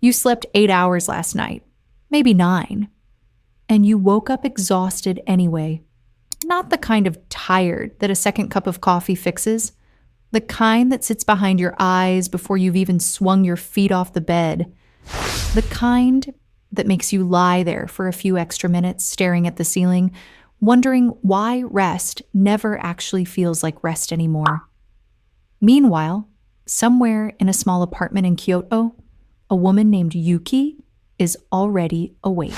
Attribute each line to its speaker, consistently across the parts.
Speaker 1: You slept 8 hours last night, maybe 9, and you woke up exhausted anyway. Not the kind of tired that a second cup of coffee fixes, the kind that sits behind your eyes before you've even swung your feet off the bed, the kind that makes you lie there for a few extra minutes staring at the ceiling, wondering why rest never actually feels like rest anymore. Meanwhile, somewhere in a small apartment in Kyoto, a woman named Yuki is already awake.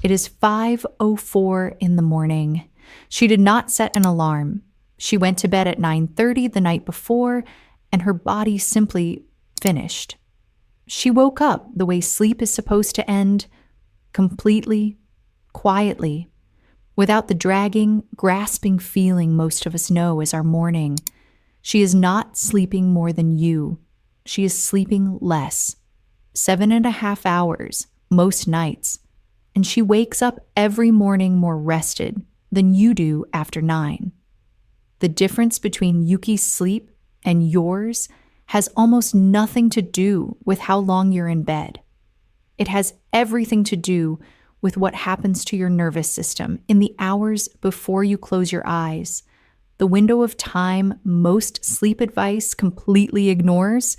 Speaker 1: It is 5:04 in the morning. She did not set an alarm. She went to bed at 9:30 the night before, and her body simply finished. She woke up the way sleep is supposed to end, completely, quietly, without the dragging, grasping feeling most of us know as our morning. She is not sleeping more than you. She is sleeping less, 7.5 hours, most nights, and she wakes up every morning more rested than you do after 9. The difference between Yuki's sleep and yours has almost nothing to do with how long you're in bed. It has everything to do with what happens to your nervous system in the hours before you close your eyes, the window of time most sleep advice completely ignores,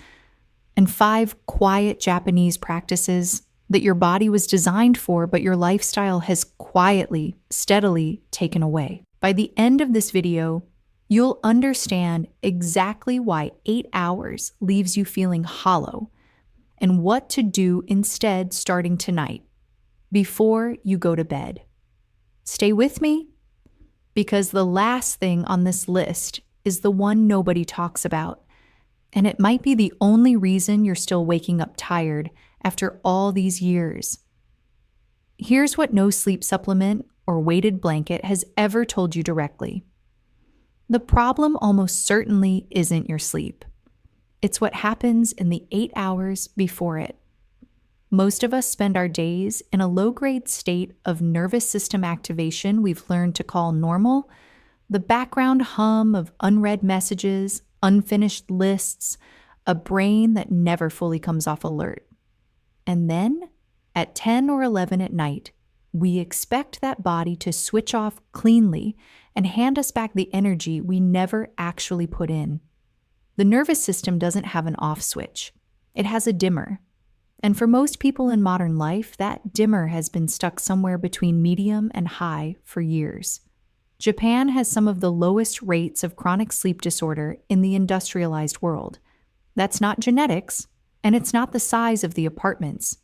Speaker 1: and 5 quiet Japanese practices that your body was designed for, but your lifestyle has quietly, steadily taken away. By the end of this video, you'll understand exactly why 8 hours leaves you feeling hollow and what to do instead starting tonight, before you go to bed. Stay with me, because the last thing on this list is the one nobody talks about, and it might be the only reason you're still waking up tired after all these years. Here's what no sleep supplement or weighted blanket has ever told you directly. The problem almost certainly isn't your sleep. It's what happens in the 8 hours before it. Most of us spend our days in a low-grade state of nervous system activation we've learned to call normal, the background hum of unread messages, unfinished lists, a brain that never fully comes off alert. And then, at 10 or 11 at night, we expect that body to switch off cleanly and hand us back the energy we never actually put in. The nervous system doesn't have an off switch. It has a dimmer. And for most people in modern life, that dimmer has been stuck somewhere between medium and high for years. Japan has some of the lowest rates of chronic sleep disorder in the industrialized world. That's not genetics, and it's not the size of the apartments.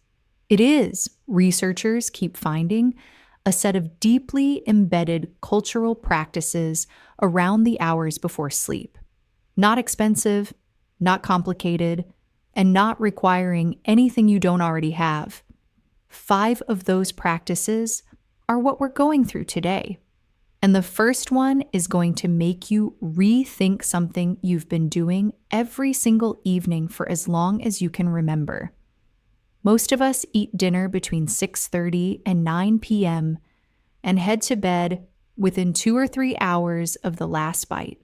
Speaker 1: It is, researchers keep finding, a set of deeply embedded cultural practices around the hours before sleep. Not expensive, not complicated, and not requiring anything you don't already have. 5 of those practices are what we're going through today. And the first one is going to make you rethink something you've been doing every single evening for as long as you can remember. Most of us eat dinner between 6:30 and 9 p.m. and head to bed within 2 or 3 hours of the last bite.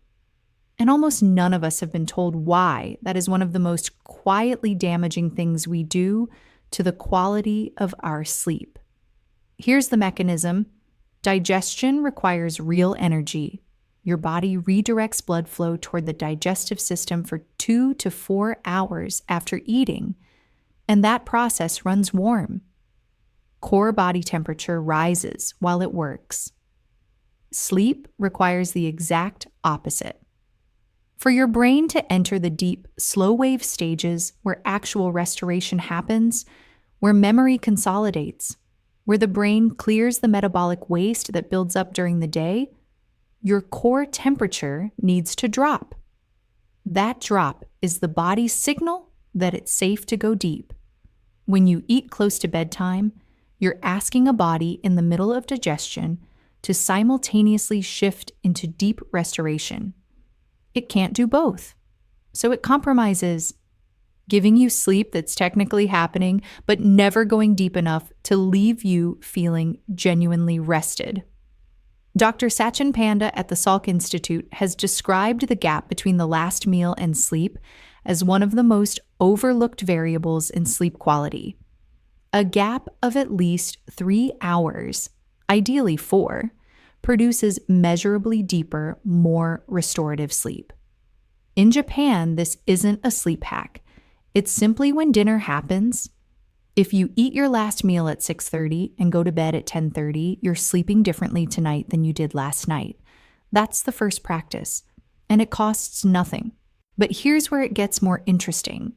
Speaker 1: And almost none of us have been told why that is one of the most quietly damaging things we do to the quality of our sleep. Here's the mechanism. Digestion requires real energy. Your body redirects blood flow toward the digestive system for 2 to 4 hours after eating, and that process runs warm. Core body temperature rises while it works. Sleep requires the exact opposite. For your brain to enter the deep, slow-wave stages where actual restoration happens, where memory consolidates, where the brain clears the metabolic waste that builds up during the day, your core temperature needs to drop. That drop is the body's signal that it's safe to go deep. When you eat close to bedtime, you're asking a body in the middle of digestion to simultaneously shift into deep restoration. It can't do both, so it compromises, giving you sleep that's technically happening, but never going deep enough to leave you feeling genuinely rested. Dr. Satchin Panda at the Salk Institute has described the gap between the last meal and sleep as one of the most overlooked variables in sleep quality. A gap of at least 3 hours, ideally 4, produces measurably deeper, more restorative sleep. In Japan, this isn't a sleep hack. It's simply when dinner happens. If you eat your last meal at 6:30 and go to bed at 10:30, you're sleeping differently tonight than you did last night. That's the first practice, and it costs nothing. But here's where it gets more interesting,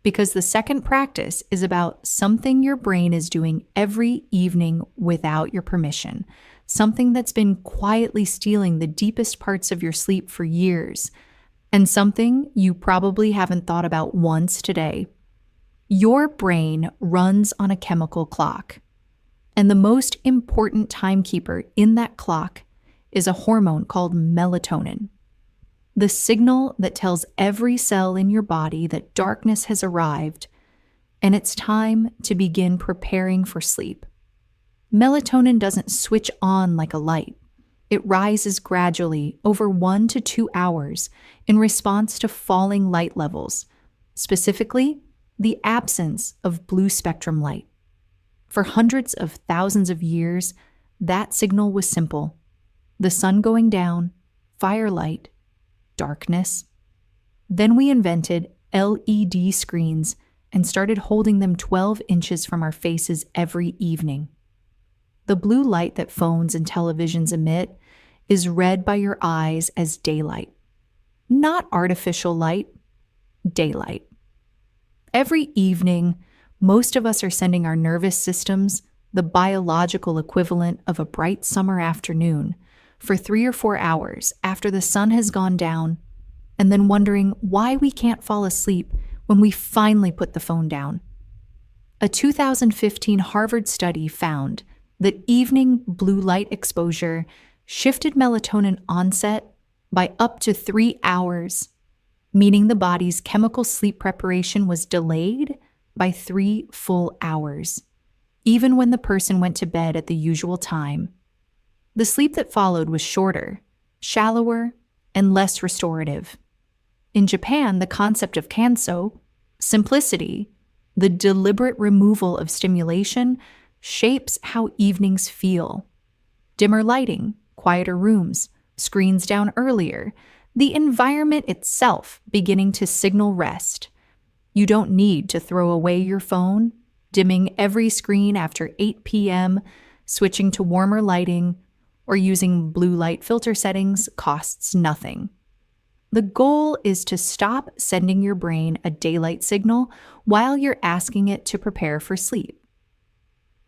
Speaker 1: because the second practice is about something your brain is doing every evening without your permission, something that's been quietly stealing the deepest parts of your sleep for years, and something you probably haven't thought about once today. Your brain runs on a chemical clock, and the most important timekeeper in that clock is a hormone called melatonin, the signal that tells every cell in your body that darkness has arrived and it's time to begin preparing for sleep. Melatonin doesn't switch on like a light. It rises gradually over 1 to 2 hours in response to falling light levels, specifically the absence of blue spectrum light. For hundreds of thousands of years, that signal was simple: the sun going down, firelight, darkness. Then we invented LED screens and started holding them 12 inches from our faces every evening. The blue light that phones and televisions emit is read by your eyes as daylight. Not artificial light, daylight. Every evening, most of us are sending our nervous systems the biological equivalent of a bright summer afternoon for 3 or 4 hours after the sun has gone down, and then wondering why we can't fall asleep when we finally put the phone down. A 2015 Harvard study found that evening blue light exposure shifted melatonin onset by up to 3 hours, meaning the body's chemical sleep preparation was delayed by 3 full hours, even when the person went to bed at the usual time. The sleep that followed was shorter, shallower, and less restorative. In Japan, the concept of Kanso, simplicity, the deliberate removal of stimulation, shapes how evenings feel. Dimmer lighting, quieter rooms, screens down earlier, the environment itself beginning to signal rest. You don't need to throw away your phone, dimming every screen after 8 p.m., switching to warmer lighting, or using blue light filter settings costs nothing. The goal is to stop sending your brain a daylight signal while you're asking it to prepare for sleep.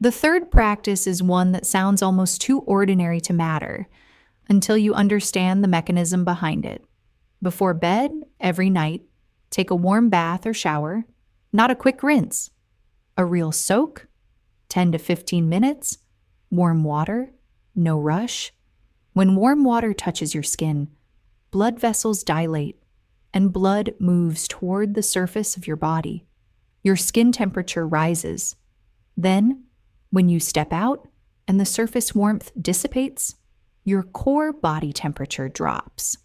Speaker 1: The third practice is one that sounds almost too ordinary to matter until you understand the mechanism behind it. Before bed, every night, take a warm bath or shower, not a quick rinse. A real soak, 10 to 15 minutes, warm water, no rush. When warm water touches your skin, blood vessels dilate and blood moves toward the surface of your body. Your skin temperature rises. Then, when you step out and the surface warmth dissipates, your core body temperature drops.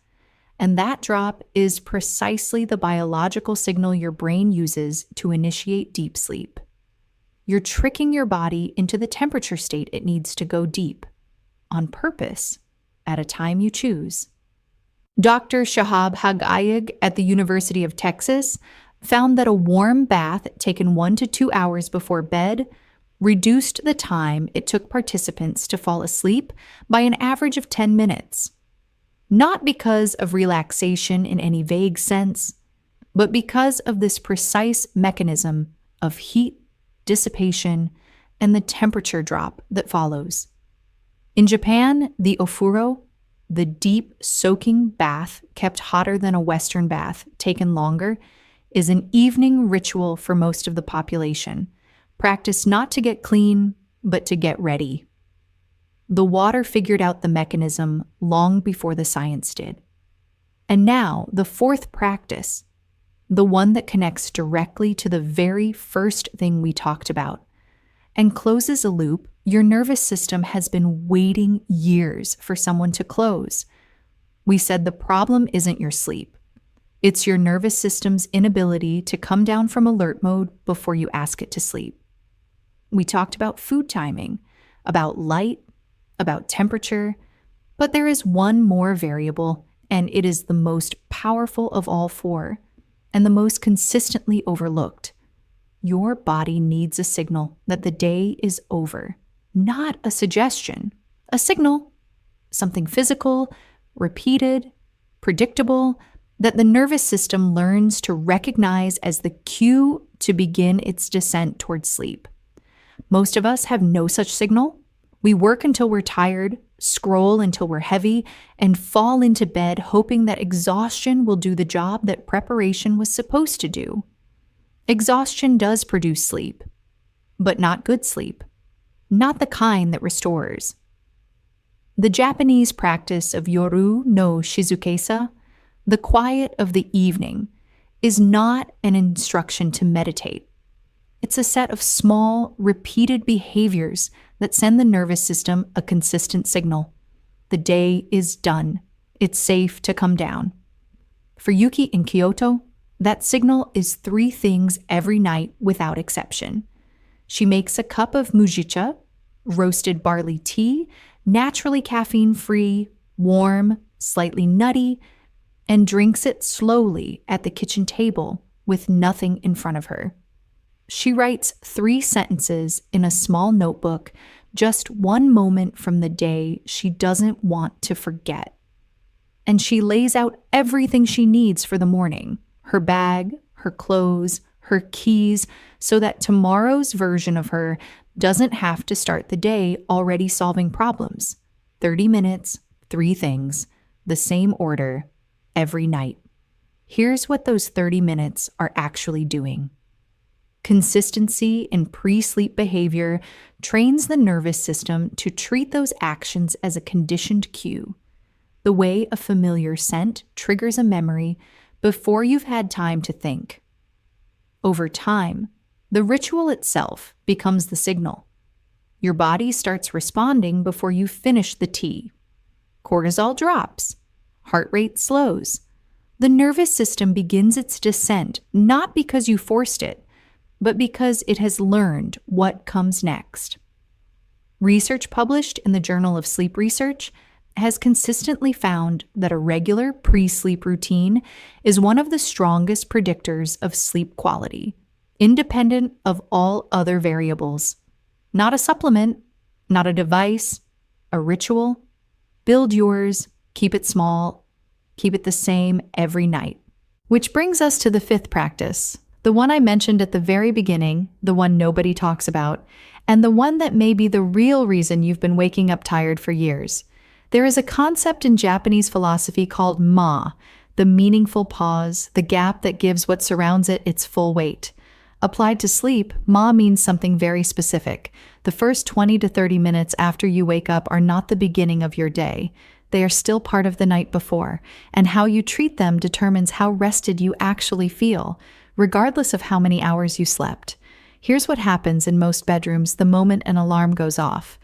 Speaker 1: And that drop is precisely the biological signal your brain uses to initiate deep sleep. You're tricking your body into the temperature state it needs to go deep, on purpose, at a time you choose. Dr. Shahab Hagayig at the University of Texas found that a warm bath taken 1 to 2 hours before bed reduced the time it took participants to fall asleep by an average of 10 minutes. Not because of relaxation in any vague sense, but because of this precise mechanism of heat, dissipation, and the temperature drop that follows. In Japan, the Ofuro, the deep soaking bath kept hotter than a Western bath, taken longer, is an evening ritual for most of the population, practiced not to get clean, but to get ready. The water figured out the mechanism long before the science did. And now, the fourth practice, the one that connects directly to the very first thing we talked about, and closes a loop your nervous system has been waiting years for someone to close. We said the problem isn't your sleep. It's your nervous system's inability to come down from alert mode before you ask it to sleep. We talked about food timing, about light, about temperature, but there is one more variable, and it is the most powerful of all four, and the most consistently overlooked. Your body needs a signal that the day is over, not a suggestion, a signal, something physical, repeated, predictable, that the nervous system learns to recognize as the cue to begin its descent towards sleep. Most of us have no such signal. We work until we're tired, scroll until we're heavy, and fall into bed hoping that exhaustion will do the job that preparation was supposed to do. Exhaustion does produce sleep, but not good sleep, not the kind that restores. The Japanese practice of Yoru no Shizukesa, the quiet of the evening, is not an instruction to meditate. It's a set of small, repeated behaviors that send the nervous system a consistent signal. The day is done. It's safe to come down. For Yuki in Kyoto, that signal is 3 things every night without exception. She makes a cup of mujicha, roasted barley tea, naturally caffeine-free, warm, slightly nutty, and drinks it slowly at the kitchen table with nothing in front of her. She writes 3 sentences in a small notebook, just one moment from the day she doesn't want to forget. And she lays out everything she needs for the morning, her bag, her clothes, her keys, so that tomorrow's version of her doesn't have to start the day already solving problems. 30 minutes, 3 things, the same order, every night. Here's what those 30 minutes are actually doing. Consistency in pre-sleep behavior trains the nervous system to treat those actions as a conditioned cue, the way a familiar scent triggers a memory before you've had time to think. Over time, the ritual itself becomes the signal. Your body starts responding before you finish the tea. Cortisol drops. Heart rate slows. The nervous system begins its descent not because you forced it, but because it has learned what comes next. Research published in the Journal of Sleep Research has consistently found that a regular pre-sleep routine is one of the strongest predictors of sleep quality, independent of all other variables. Not a supplement, not a device, a ritual. Build yours, keep it small, keep it the same every night. Which brings us to the 5th practice, the one I mentioned at the very beginning, the one nobody talks about, and the one that may be the real reason you've been waking up tired for years. There is a concept in Japanese philosophy called ma, the meaningful pause, the gap that gives what surrounds it its full weight. Applied to sleep, ma means something very specific. The first 20 to 30 minutes after you wake up are not the beginning of your day. They are still part of the night before, and how you treat them determines how rested you actually feel, regardless of how many hours you slept. Here's what happens in most bedrooms the moment an alarm goes off.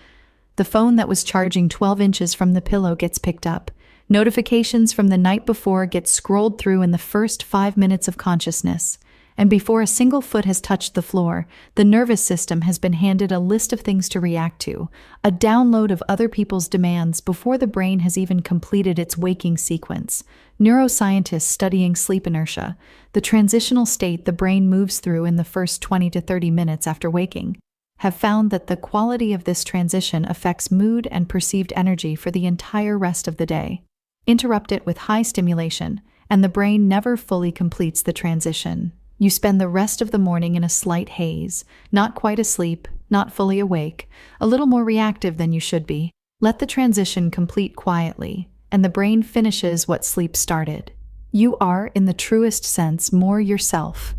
Speaker 1: The phone that was charging 12 inches from the pillow gets picked up. Notifications from the night before get scrolled through in the first 5 minutes of consciousness. And before a single foot has touched the floor, the nervous system has been handed a list of things to react to, a download of other people's demands before the brain has even completed its waking sequence. Neuroscientists studying sleep inertia, the transitional state the brain moves through in the first 20 to 30 minutes after waking, have found that the quality of this transition affects mood and perceived energy for the entire rest of the day. Interrupt it with high stimulation, and the brain never fully completes the transition. You spend the rest of the morning in a slight haze, not quite asleep, not fully awake, a little more reactive than you should be. Let the transition complete quietly, and the brain finishes what sleep started. You are, in the truest sense, more yourself.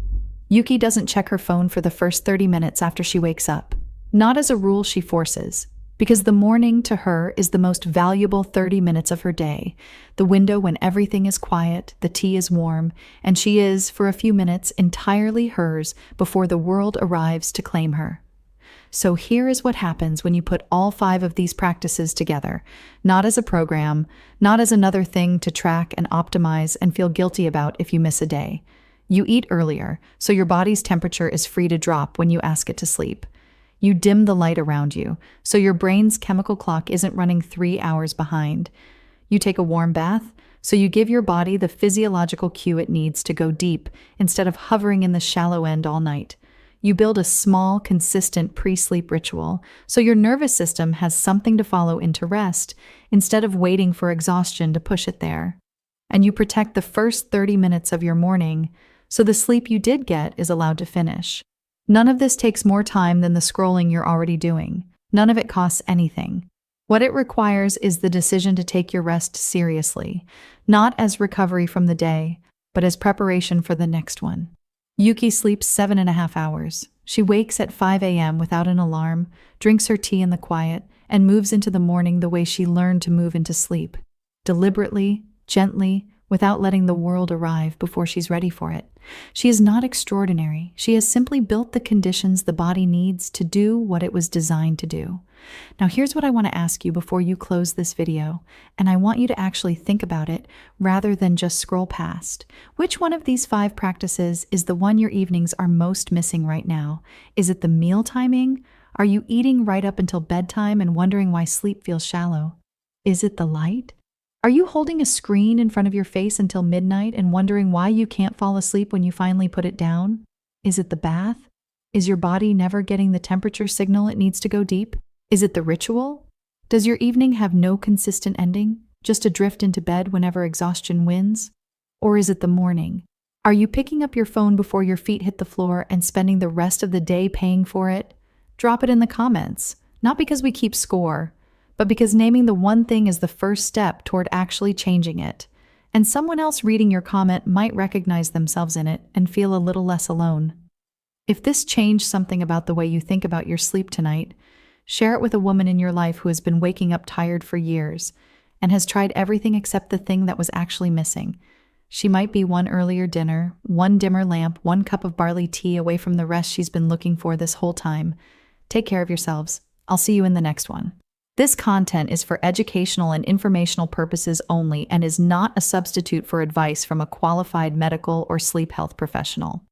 Speaker 1: Yuki doesn't check her phone for the first 30 minutes after she wakes up. Not as a rule she forces, because the morning to her is the most valuable 30 minutes of her day, the window when everything is quiet, the tea is warm, and she is, for a few minutes, entirely hers before the world arrives to claim her. So here is what happens when you put all 5 of these practices together, not as a program, not as another thing to track and optimize and feel guilty about if you miss a day. You eat earlier, so your body's temperature is free to drop when you ask it to sleep. You dim the light around you, so your brain's chemical clock isn't running 3 hours behind. You take a warm bath, so you give your body the physiological cue it needs to go deep instead of hovering in the shallow end all night. You build a small, consistent pre-sleep ritual, so your nervous system has something to follow into rest instead of waiting for exhaustion to push it there. And you protect the first 30 minutes of your morning, so the sleep you did get is allowed to finish. None of this takes more time than the scrolling you're already doing. None of it costs anything. What it requires is the decision to take your rest seriously, not as recovery from the day, but as preparation for the next one. Yuki sleeps 7.5 hours. She wakes at 5 a.m. without an alarm, drinks her tea in the quiet, and moves into the morning the way she learned to move into sleep. Deliberately, gently, without letting the world arrive before she's ready for it. She is not extraordinary. She has simply built the conditions the body needs to do what it was designed to do. Now here's what I want to ask you before you close this video, and I want you to actually think about it rather than just scroll past. Which one of these 5 practices is the one your evenings are most missing right now? Is it the meal timing? Are you eating right up until bedtime and wondering why sleep feels shallow? Is it the light? Are you holding a screen in front of your face until midnight and wondering why you can't fall asleep when you finally put it down? Is it the bath? Is your body never getting the temperature signal it needs to go deep? Is it the ritual? Does your evening have no consistent ending, just a drift into bed whenever exhaustion wins? Or is it the morning? Are you picking up your phone before your feet hit the floor and spending the rest of the day paying for it? Drop it in the comments, not because we keep score, but because naming the one thing is the first step toward actually changing it. And someone else reading your comment might recognize themselves in it and feel a little less alone. If this changed something about the way you think about your sleep tonight, share it with a woman in your life who has been waking up tired for years and has tried everything except the thing that was actually missing. She might be one earlier dinner, one dimmer lamp, one cup of barley tea away from the rest she's been looking for this whole time. Take care of yourselves. I'll see you in the next one. This content is for educational and informational purposes only and is not a substitute for advice from a qualified medical or sleep health professional.